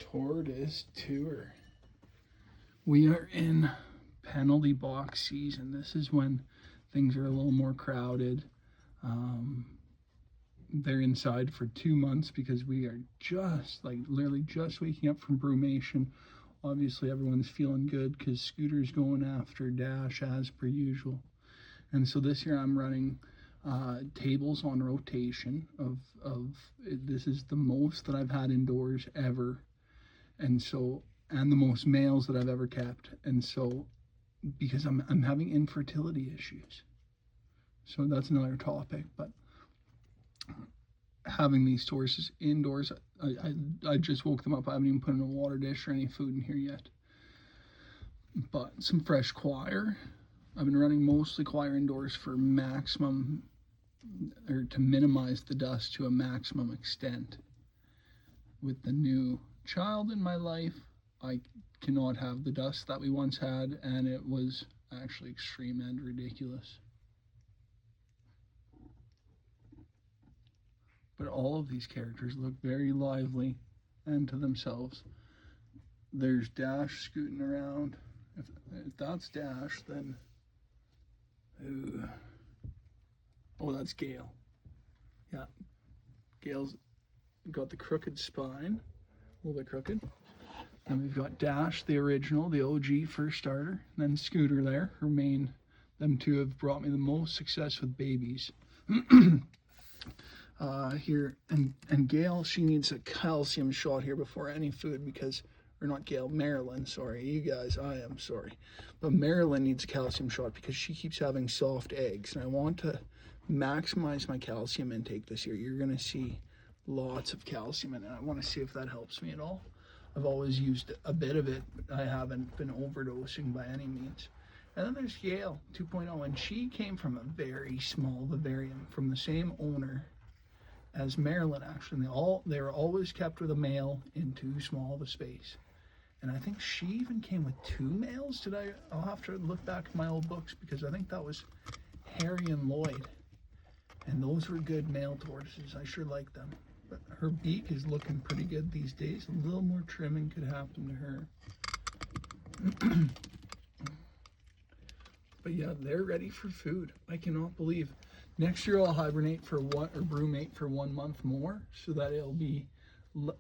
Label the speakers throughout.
Speaker 1: Tortoise tour. We are in penalty box season. This is when things are a little more crowded. They're inside for 2 months because we are literally just waking up from brumation. Obviously everyone's feeling good because Scooter's going after Dash as per usual. And so this year I'm running tables on rotation of this is the most that I've had indoors ever, and the most males that I've ever kept. And so because I'm having infertility issues, so that's another topic. But having these horses indoors, I just woke them up. I haven't even put in a water dish or any food in here yet. But some fresh choir. I've been running mostly choir indoors for maximum, or to minimize the dust to a maximum extent. With the new child in my life, I cannot have the dust that we once had, and it was actually extreme and ridiculous. But all of these characters look very lively and to themselves. There's Dash scooting around. If that's Dash, then oh, that's Gale. Yeah, Gale's got the crooked spine, a little bit crooked. Then we've got Dash, the original, the OG first starter, and then Scooter there, her main. Them two have brought me the most success with babies. Here, and Gail, she needs a calcium shot here before any food because, or not Gail, Marilyn, sorry, you guys, I am sorry. But Marilyn needs a calcium shot because she keeps having soft eggs, and I want to maximize my calcium intake this year. You're going to see lots of calcium in it. I want to see if that helps me at all. I've always used a bit of it, but I haven't been overdosing by any means. And then there's Gail 2.0, and she came from a very small vivarium from the same owner as Marilyn, actually. They were always kept with a male in too small of a space. And I think she even came with 2 males. I'll have to look back at my old books because I think that was Harry and Lloyd. And those were good male tortoises. I sure like them. But her beak is looking pretty good these days. A little more trimming could happen to her. But yeah, they're ready for food. I cannot believe. Next year I'll hibernate for brumate for 1 month more, so that it'll be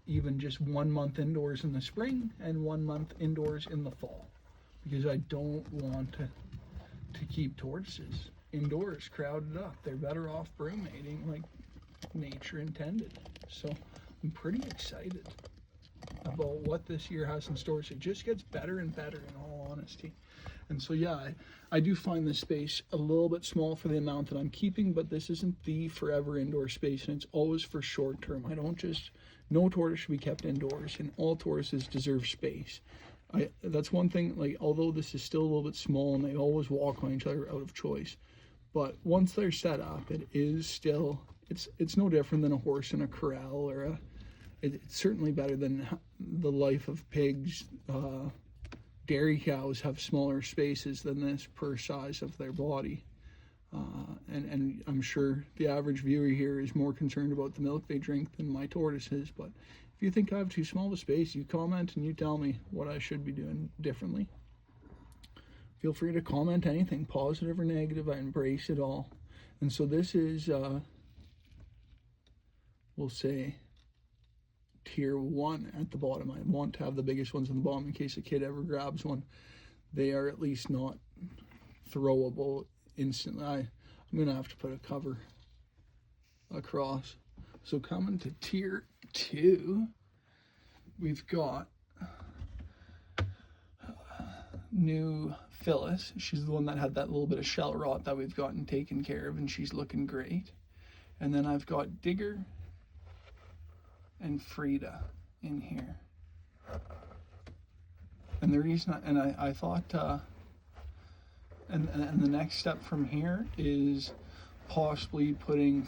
Speaker 1: even just 1 month indoors in the spring and 1 month indoors in the fall, because I don't want to keep tortoises indoors crowded up. They're better off brumating like nature intended. So I'm pretty excited about what this year has in store. So it just gets better and better, in all honesty. And so yeah, I do find this space a little bit small for the amount that I'm keeping, but this isn't the forever indoor space, and it's always for short term. No tortoise should be kept indoors, and all tortoises deserve space. That's one thing, like, although this is still a little bit small and they always walk on each other out of choice, but once they're set up, it is still, it's no different than a horse in a corral, or it's certainly better than the life of pigs. Dairy cows have smaller spaces than this per size of their body. And I'm sure the average viewer here is more concerned about the milk they drink than my tortoises. But if you think I have too small of a space, you comment and you tell me what I should be doing differently. Feel free to comment anything, positive or negative. I embrace it all. And so this is, we'll say, tier 1 at the bottom. I want to have the biggest ones on the bottom in case a kid ever grabs one. They are at least not throwable instantly. I'm gonna have to put a cover across. So coming to tier 2, we've got new Phyllis. She's the one that had that little bit of shell rot that we've gotten taken care of, and she's looking great. And then I've got Digger and Frida in here. And the reason I thought and the next step from here is possibly putting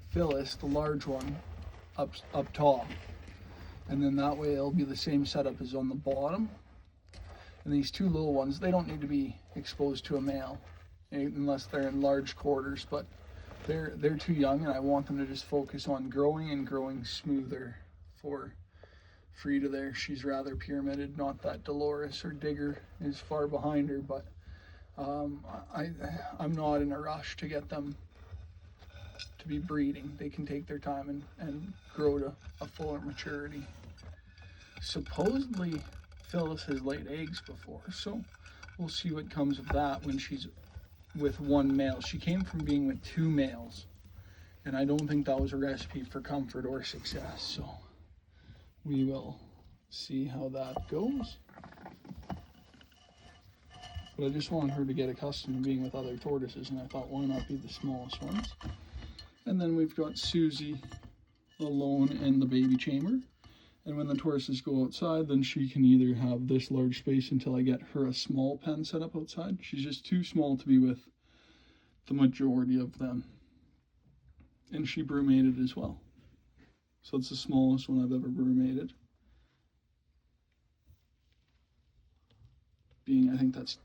Speaker 1: Phyllis, the large one, up top, and then that way it'll be the same setup as on the bottom. And these 2 little ones, they don't need to be exposed to a male unless they're in large quarters, but they're too young, and I want them to just focus on growing and growing smoother for Frida there, she's rather pyramided. Not that Dolores or Digger is far behind her, but I'm not in a rush to get them to be breeding. They can take their time and grow to a fuller maturity. Supposedly, Phyllis has laid eggs before, so we'll see what comes of that when she's with one male. She came from being with two males, and I don't think that was a recipe for comfort or success, so we will see how that goes. But I just wanted her to get accustomed to being with other tortoises, and I thought, why not be the smallest ones? And then we've got Susie alone in the baby chamber. And when the tortoises go outside, then she can either have this large space until I get her a small pen set up outside. She's just too small to be with the majority of them. And she brood-mated as well. So it's the smallest one I've ever brood-mated. Being, I think that's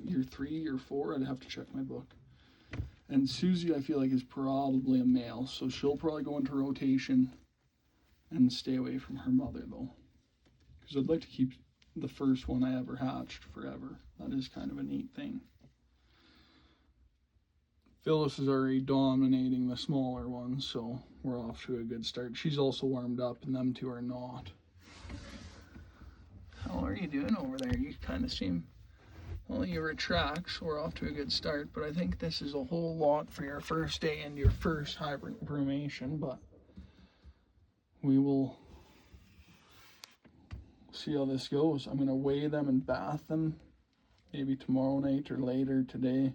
Speaker 1: year 3 or 4. I'd have to check my book. And Susie, I feel like, is probably a male, so she'll probably go into rotation and stay away from her mother, though. Because I'd like to keep the first one I ever hatched forever. That is kind of a neat thing. Phyllis is already dominating the smaller ones, so we're off to a good start. She's also warmed up, and them two are not. How are you doing over there? You kind of seem... Well, you retract, so we're off to a good start, but I think this is a whole lot for your first day and your first hybrid brumation, but we will see how this goes. I'm going to weigh them and bath them maybe tomorrow night or later today,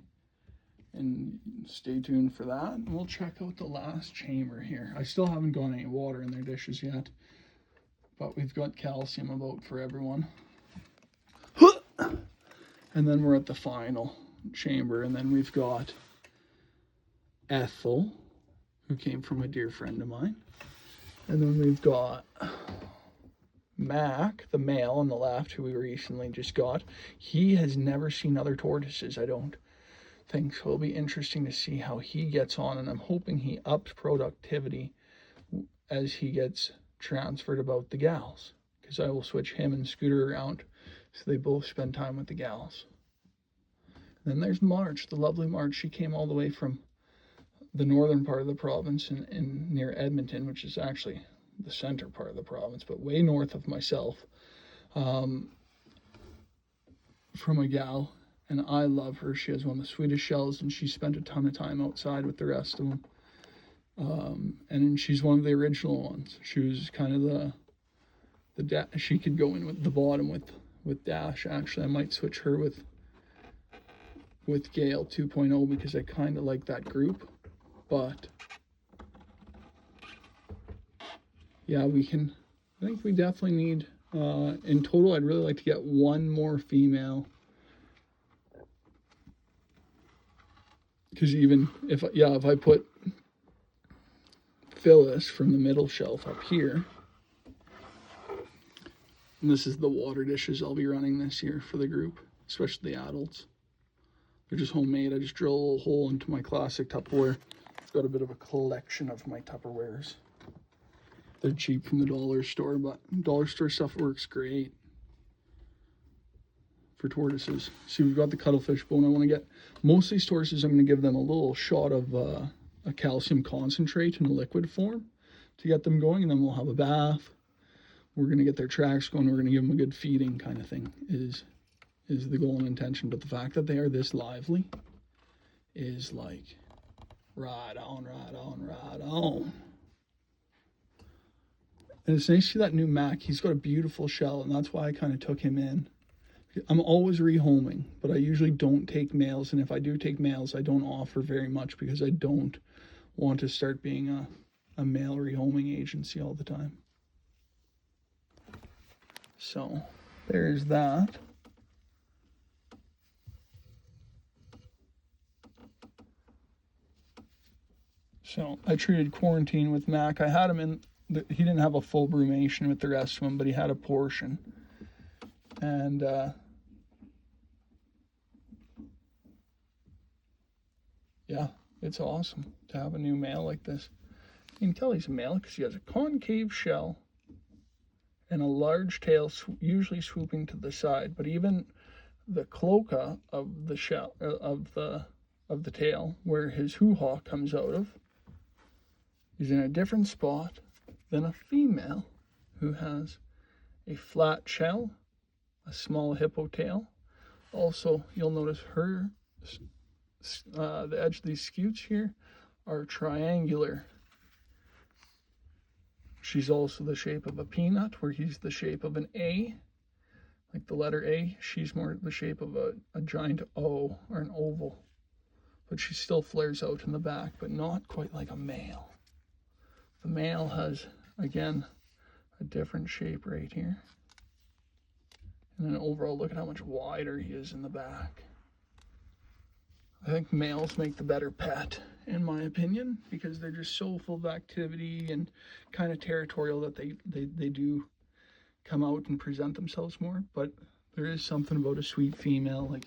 Speaker 1: and stay tuned for that. And we'll check out the last chamber here. I still haven't got any water in their dishes yet, but we've got calcium about for everyone. And then we're at the final chamber, and then we've got Ethel, who came from a dear friend of mine. And then we've got Mac, the male on the left, who we recently just got. He has never seen other tortoises, I don't think, so it'll be interesting to see how he gets on, and I'm hoping he ups productivity as he gets transferred about the gals, because I will switch him and Scooter around so they both spend time with the gals. And then there's March, the lovely March. She came all the way from the northern part of the province in near Edmonton, which is actually the center part of the province, but way north of myself, from a gal, and I love her. She has one of the sweetest shells, and she spent a ton of time outside with the rest of them. And she's one of the original ones. She was kind of she could go in with the bottom with Dash. Actually, I might switch her with Gale 2.0 because I kind of like that group. But yeah, I think we definitely need, in total, I'd really like to get one more female. Because even if I put Phyllis from the middle shelf up here, and this is the water dishes I'll be running this year for the group, especially the adults. They're just homemade. I just drill a little hole into my classic Tupperware. I've got a bit of a collection of my Tupperwares. They're cheap from the dollar store, but dollar store stuff works great for tortoises. See, we've got the cuttlefish bone. I want to get, most of these tortoises, I'm going to give them a little shot of a calcium concentrate in a liquid form to get them going, and then we'll have a bath. We're going to get their tracks going. We're going to give them a good feeding kind of thing is the goal and intention. But the fact that they are this lively is like, right on, right on, right on. And it's nice to see that new Mac. He's got a beautiful shell, and that's why I kind of took him in. I'm always rehoming, but I usually don't take males, and if I do take males, I don't offer very much because I don't want to start being a male rehoming agency all the time. So there's that. So I treated quarantine with Mac. I had him in, he didn't have a full brumation with the rest of them, but he had a portion. And yeah, it's awesome to have a new male like this. You can tell he's a male because he has a concave shell and a large tail usually swooping to the side. But even the cloaca of the shell of the tail, where his hoo-ha comes out of, is in a different spot than a female who has a flat shell, a small hippo tail. Also, you'll notice her the edge of these scutes here are triangular. She's also the shape of a peanut, where he's the shape of an A, like the letter A. She's more the shape of a giant O, or an oval. But she still flares out in the back, but not quite like a male. The male has, again, a different shape right here. And then overall, look at how much wider he is in the back. I think males make the better pet, in my opinion, because they're just so full of activity and kind of territorial that they do come out and present themselves more. But there is something about a sweet female, like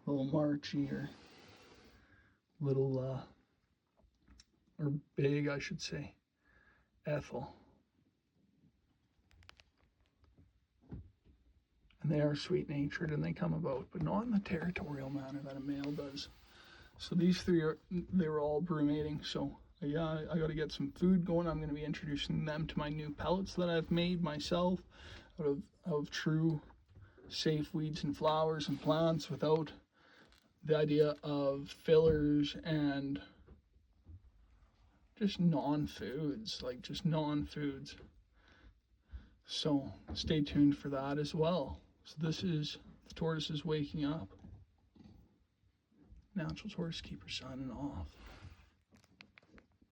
Speaker 1: little Marchie or little, or big, I should say, Ethel. And they are sweet-natured and they come about, but not in the territorial manner that a male does. So these three they're all brumating. So yeah, I got to get some food going. I'm going to be introducing them to my new pellets that I've made myself out of true safe weeds and flowers and plants, without the idea of fillers and just non-foods, like just non-foods. So stay tuned for that as well. So this is the tortoises waking up. Natural tortoise keeper signing off.